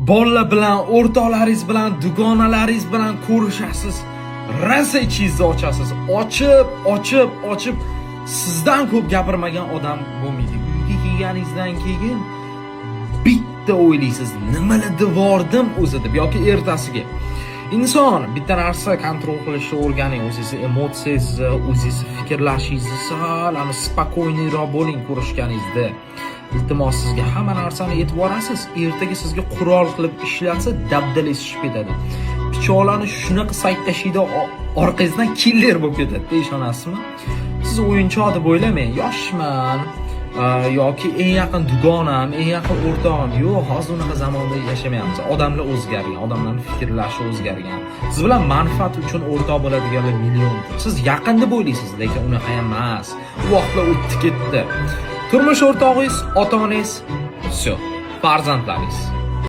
bolalar bilan, o'rtoqlaringiz bilan, dugonalaringiz bilan ko'rishasiz. Rosa ichingizni ochasiz. Ochib sizdan ko'p gapirmagan odam bo'lmaydi. Uyga kelganingizdan keyin bitta o'ylaysiz, nimalar devordim o'zi deb yoki ertasiga. Inson bitta narsa kontrol qilishni o'rganing, o'zingiz emotsiyangizni, o'zingiz fikrlashingizni sal spokojniyroq bo'ling ko'rishganingizda. Iltimos sizga hamma narsani aytib borasiz, ertaga sizga qurol qilib ishlatsa dabdalangiz tushib ketadi. Pichoqlarni shunaqa sayt tashiydi, orqangizdan killer bo'lib ketadi, ishonasizmi? Siz o'yinchoq deb o'ylamang, yoshman yoki eng yaqin dugonam, eng yaqin o'rtog'im. Yo'q, hozir unaqa zamonda yashamayapmiz. Odamlar o'zgargan, odamlarning fikrlashi o'zgargan. Siz bilan manfaat uchun o'rtoq bo'ladiganlar million. Siz yaqin deb o'ylaysiz, lekin unaqa ham emas. Vaqtlar o'tdi ketdi. Turmush o'rtog'ingiz, ota-onangiz, все, farzandlaringiz.